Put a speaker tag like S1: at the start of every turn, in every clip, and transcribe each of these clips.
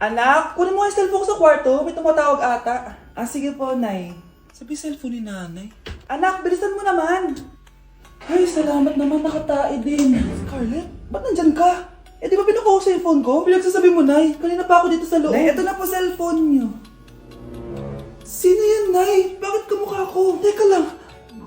S1: Anak, kunin mo yung cellphone ko sa kwarto. May tumatawag ata. Ah, sige po, Nay.
S2: Sabi cellphone ni nanay.
S1: Anak, bilisan mo naman. Ay, salamat naman, nakatae din. Scarlett, ba't nandyan ka? Eh, di ba pinukuha ko sa cellphone ko? Pinagsasabi mo, Nay. Kanina pa ako dito sa loob. Nay, eto na po cellphone niyo. Sino yan, Nay? Bakit kamukha ko? Teka lang,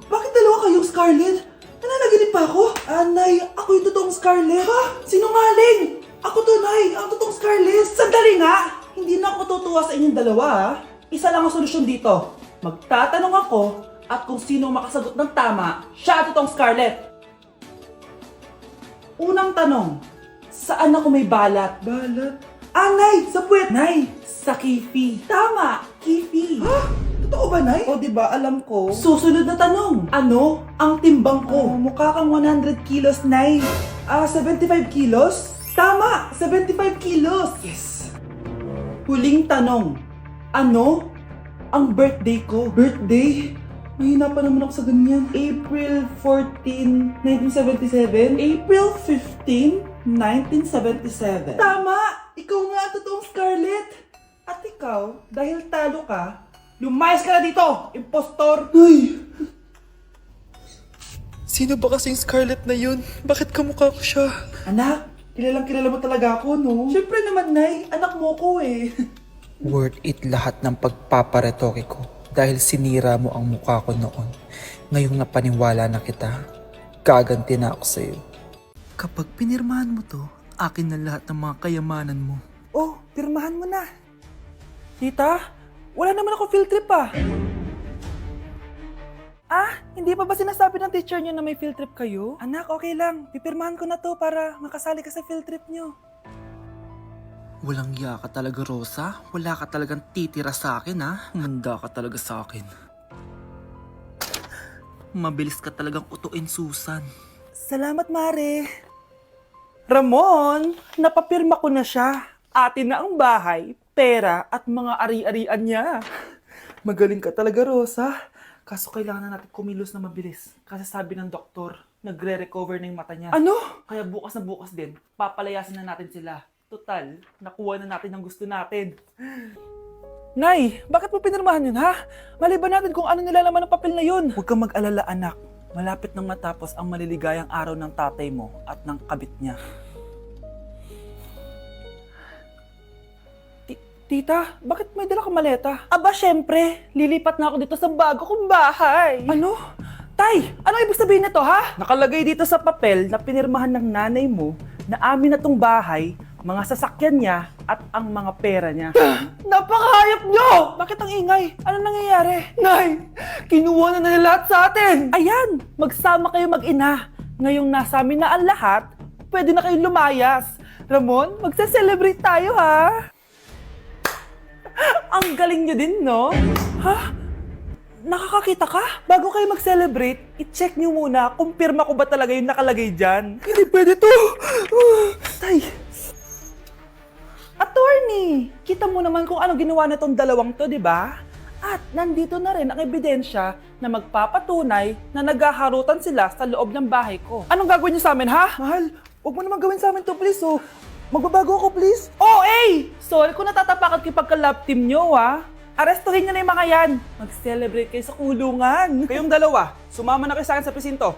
S1: bakit dalawa kayong Scarlett? Nananaginip pa ako? Ah, Nay, ako yung totoong Scarlett. Ha? Sinungaling! Ako to, Nay, ang totoong Scarlett. Sandali nga! Hindi na ako tutuwa sa inyong dalawa, ha? Isa lang ang solusyon dito. Magtatanong ako at kung sino makasagot ng tama, siya ang totoong Scarlett. Unang tanong, saan ako may balat? Balat? Ah, Nay! Sa puwet! Nay! Sa kifi. Tama! Kifi. Ha? Totoo ba, Nay? O, diba? Alam ko. Susunod na tanong. Ano ang timbang ko? Mukha kang 100 kilos, Nay. 75 kilos? Tama! 75 kilos! Yes! Huling tanong. Ano ang birthday ko? Birthday? Mahina pa naman ako sa ganyan. April 14, 1977? April 15, 1977. Tama! Ikaw nga ang totoong Scarlett! At ikaw, dahil talo ka, lumayas ka na dito! Impostor! Ay!
S2: Sino ba kasing Scarlett na yun? Bakit kamukha ko siya?
S1: Anak, kilalang kilala mo talaga ako, no? Siyempre naman, Nay. Anak mo ko eh.
S3: Worth it lahat ng pagpaparetoke ko dahil sinira mo ang mukha ko noon. Ngayong napaniwala na kita, gaganti na ako sa'yo.
S2: Kapag pinirmahan mo to, akin na lahat ng mga kayamanan mo.
S1: Oh, pirmahan mo na. Tita, wala naman ako field trip ah. Ah, hindi pa ba sinasabi ng teacher niyo na may field trip kayo? Anak, okay lang. Pipirmahan ko na to para makasali ka sa field trip niyo.
S2: Walang iya ka talaga, Rosa. Wala ka talagang titira sa akin, ha? Manda ka talaga sa akin. Mabilis ka talagang utuin, Susan.
S1: Salamat, Mare. Ramon, napapirma ko na siya. Atin na ang bahay, pera at mga ari-arian niya. Magaling ka talaga, Rosa. Kaso kailangan na natin kumilos na mabilis. Kasi sabi ng doktor, nagre-recover na yung mata niya. Ano? Kaya bukas na bukas din, papalayasin na natin sila. Total, nakuha na natin ang gusto natin. Nay, bakit mo pinirmahan yun, ha? Maliban natin kung ano nilalaman ng papel na yun. Huwag kang mag-alala, anak. Malapit nang matapos ang maliligayang araw ng tatay mo at ng kabit niya. Tita, bakit may dala kang maleta? Aba, syempre. Lilipat na ako dito sa bago kong bahay. Ano? Tay, ano ibig sabihin nito, ha? Nakalagay dito sa papel na pinirmahan ng nanay mo na amin na tong bahay, mga sasakyan niya at ang mga pera niya. Napakahayop nyo! Bakit ang ingay? Ano nangyayari? Nay, kinuha na nila lahat sa atin! Ayan, magsama kayo mag-ina. Ngayong nasa amin na ang lahat, pwede na kayong lumayas. Ramon, magse-celebrate tayo, ha? Ang galing nyo din, no? Ha? Nakakakita ka? Bago kayo mag-celebrate, i-check nyo muna kung pirma ko ba talaga yung nakalagay dyan. Hindi pwede to! Tay! Attorney! Kita mo naman kung ano ginawa na tong dalawang to, di ba? At nandito na rin ang ebidensya na magpapatunay na naghaharutan sila sa loob ng bahay ko. Anong gagawin niyo sa amin, ha? Mahal, huwag mo naman gawin sa amin to, please, oh. Magbabago ako, please. Oh, eh! Sorry kung natatapakan kayo pagka-love team nyo, ha? Arestuhin nyo na yung mga yan. Mag-celebrate kayo sa kulungan. Kayong dalawa, sumama na kayo sa akin sa presinto.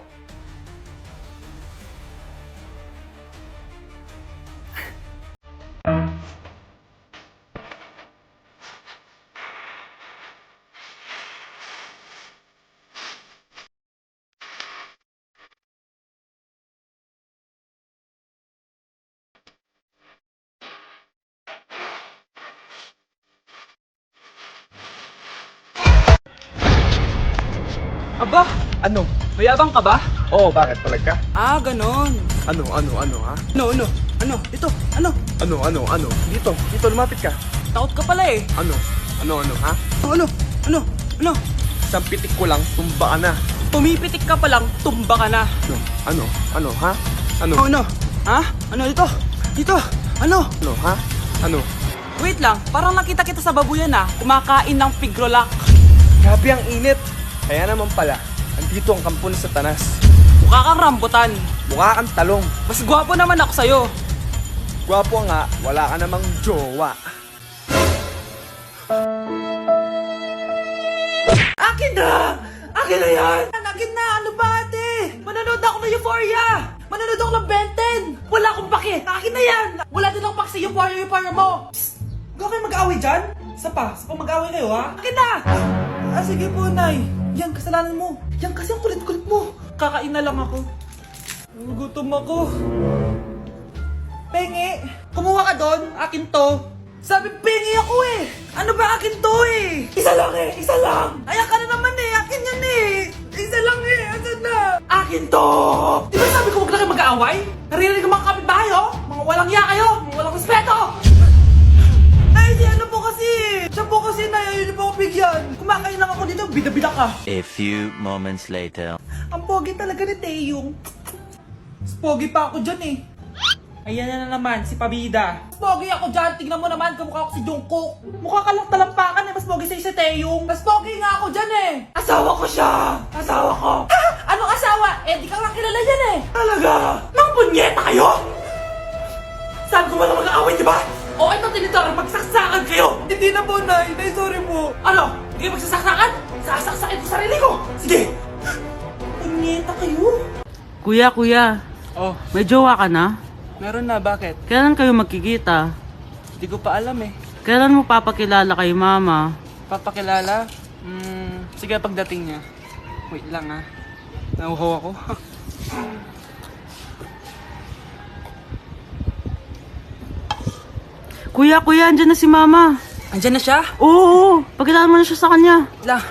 S4: Aba,
S2: Ano?
S4: mayabang ka ba?
S2: Oo, bakit talaga?
S4: Ah, ganon.
S2: Ano, ha?
S4: Ano? Dito, ano?
S2: Ano? Dito, lumapit ka.
S4: Takot ka pala eh.
S2: Ano, ha?
S4: Ano?
S2: Isang pitik ko lang, tumba ka na.
S4: Pumipitik ka pa lang, tumba ka na.
S2: Ano, ha? Ano?
S4: Ano? Ha? Ano dito? Dito? Ano?
S2: Ano, ha? Ano?
S4: Wait lang, parang nakita kita sa babuyan ah. Kumakain ng pigrolak.
S2: Grabe ang init. Kaya naman pala, andito ang kampo ng Satanas.
S4: Mukha kang rambutan.
S2: Mukha kang talong.
S4: Mas gwapo naman ako sa'yo.
S2: Gwapo nga, wala ka namang jowa.
S1: Akin na! Akin na yan! Akin na! Ano ba ate? Manonood ako ng Euphoria! Manonood ako ng Ben 10! Wala akong pake! Akin na yan! Wala din akong pake sa Euphoria mo! Psst! Huwag kayo mag-away dyan? Sa pa mag-away kayo ha? Akin na! Sige po, Nay. Yan, kasalanan mo. Yan kasi ang kulit-kulit mo. Kakain na lang ako. Gutom ako. Pengi! Kumuha ka doon! Akin to! Sabi, pengi ako eh! Ano ba akin to eh? Isa lang eh! Isa lang! Ayan ka na naman eh! Akin yan eh! Isa lang eh! Asan na? Akin to! Di ba sabi ko huwag na kayo mag-aaway? Narinig ang mga kapitbahay oh! Mga walang iya kayo! Mga walang respeto! Ay, si ano po kasi! Siya po kasi na yun po ako bigyan! Kumakain lang ako dito, bida-bida ka!
S5: A few moments later.
S1: Ang pogi talaga ni Taeyong. Mas pogi pa ako dyan eh. Ayan na naman, si Pabida. Mas pogi ako dyan, tignan mo naman, kamukha ako si Jungkook. Mukha ka lang talampakan eh, mas pogi sa'yo si Taeyong. Mas pogi nga ako dyan eh. Asawa ko siya! Asawa ko! Ha? Anong asawa? Eh, di ka lang kilala yan eh. Talaga? Mga punyeta kayo? Saan ko ba na mag-aaway, di ba? O, ito tinitor, magsaksakan kayo! Hindi na po, Nay. Nay, sorry po. Ano? Hindi kayo magsasaksakan? Sasaksakin ko sarili ko! Sige! Punyeta kayo?
S4: Kuya,
S2: Oh,
S4: may jowa ka na?
S2: meron na. Bakit?
S4: Kailan kayo magkikita?
S2: Hindi ko pa alam eh.
S4: Kailan mo papakilala kay mama?
S2: Papakilala? Sige, pagdating niya. Wait lang ah. Nauhaw ako.
S4: Kuya, andyan na si mama.
S2: Andyan na siya?
S4: Oo, pakilala mo na siya sa kanya.
S2: Wait lang.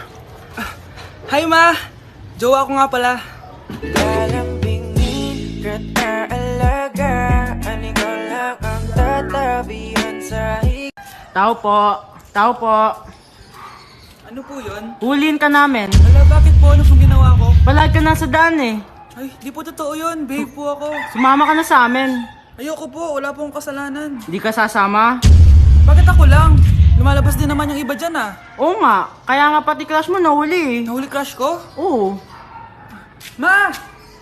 S2: Hi ma! Jowa ko nga pala.
S6: Lalambingin kita alagaan, ikaw lang ang tatabihan sa
S4: Tao po.
S2: Ano po yun?
S4: Huliin ka namin.
S2: Wala, bakit po? Ano pong ginawa ko?
S4: Palag ka na sa daan eh.
S2: Ay, di po totoo yun. Babe po ako.
S4: Sumama ka na sa amin.
S2: Ayoko po. Wala pong kasalanan.
S4: Di ka sasama?
S2: Bakit ako lang? Lumalabas din naman yung iba dyan ah.
S4: Oo nga, kaya nga pati crush mo nahuli eh.
S2: Nahuli crush ko?
S4: Oo.
S2: Ma!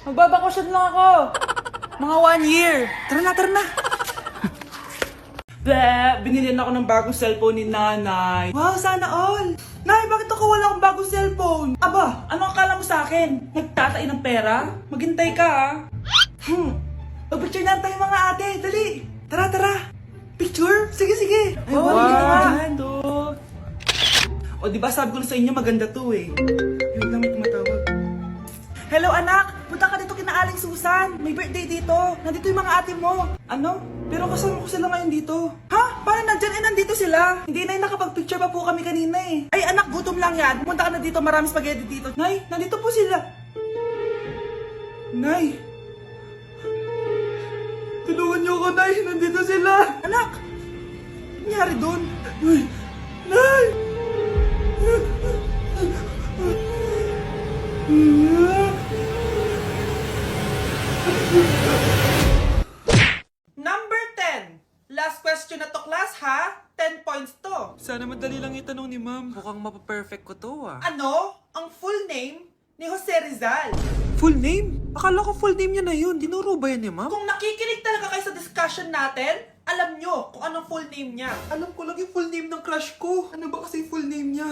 S2: Magbabakasyon lang ako. Mga 1 year. Tara na.
S1: Binilihan ako ng bagong cellphone ni nanay. Wow, sana all! Nay, bakit ako wala akong bagong cellphone? Aba, ano akala mo sa akin? Nagtatay ng pera? Maghintay ka ah. Picture na tayo mga ate, dali! Tara! Picture? Sige! Ay, wow! O, di ba sabi ko na sa inyo maganda to eh. Yun lang, may tumatawag. Hello anak! Punta ka dito kina Aling Susan! May birthday dito! Nandito yung mga ate mo! Ano? Pero kasama ko sila ngayon dito. Ha? Paano nandyan? Nandito sila! Hindi na nakapag-picture pa po kami kanina eh. Ay anak, gutom lang yan. Pumunta ka na dito, marami spaghetti dito. Nay, nandito po sila. Nay! Tulungan niyo ako, Nay! Nandito sila! Anak! Ano nangyari doon? Nay! Number 10. Last question na to, class, ha? 10 points to.
S2: Sana madali lang itanong ni ma'am. Mukhang mapaperfect ko to ah.
S1: Ano ang full name ni Jose Rizal?
S2: Full name? Akala ko full name niya na yun. Dinuro ba yan ni ma'am?
S1: Kung nakikinig talaga kayo sa discussion natin, alam nyo kung anong full name niya. Alam ko lang yung full name ng crush ko. Ano ba kasi full name niya?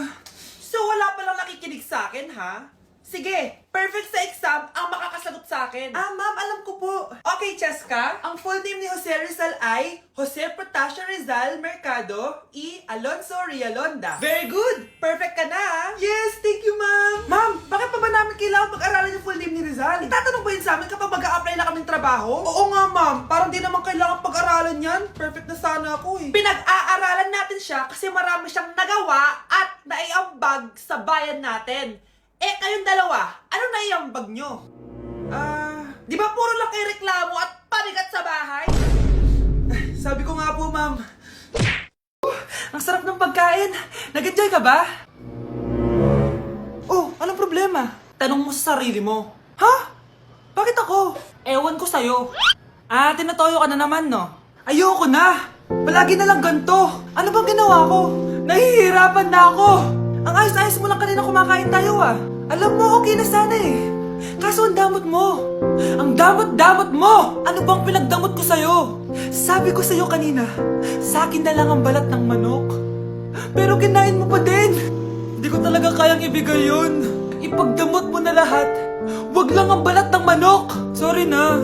S1: So wala palang nakikinig sa akin, ha? Sige, perfect sa exam ang makakasagot sa akin. Ah, ma'am, alam ko po. Okay, Cheska, ang full name ni Jose Rizal ay Jose Protasio Rizal Mercado y Alonso Rialonda. Very good! Perfect ka na, ha? Yes, thank you, ma'am. Ma'am, bakit pa ba namin kailangan pag-aralan yung full name ni Rizal? Itatanong ba yun sa amin kapag mag-a-apply na kaming trabaho? Oo nga, ma'am. Parang di naman kailangan pag-aralan yan. Perfect na sana ako eh. Pinag-aaralan natin siya kasi marami siyang nagawa at naiambag sa bayan natin. Eh, kayong dalawa, ano naiambag nyo? Di ba puro lang kayo reklamo at pabigat sa bahay? Sabi ko nga po, ma'am. Ang sarap ng pagkain. Nag-enjoy ka ba? Oh, anong problema? Tanong mo sa sarili mo. Ha? Bakit ako? Ewan ko sa'yo. Tinatoyo ka na naman, no? Ayoko na. Palagi na lang ganito. Ano bang ginawa ko? Nahihirapan na ako. Ang ayos-ayos mo lang kanina kumakain tayo ah. Alam mo, okay na sana eh. Kaso ang damot mo. Ang damot-damot mo! Ano bang pinagdamot ko sa'yo? Sabi ko sa'yo kanina, sa akin na lang ang balat ng manok. Pero kinain mo pa din. Hindi ko talaga
S2: kayang ibigay yun. Ipagdamot mo na lahat. Wag lang ang balat ng manok. Sorry na.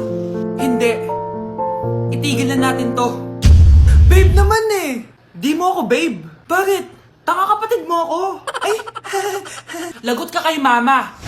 S2: Hindi. Itigil na natin to. Babe naman eh. Di mo ako babe. Bakit? Tanga kapatid mo ako. Ay. Lagot ka kay mama.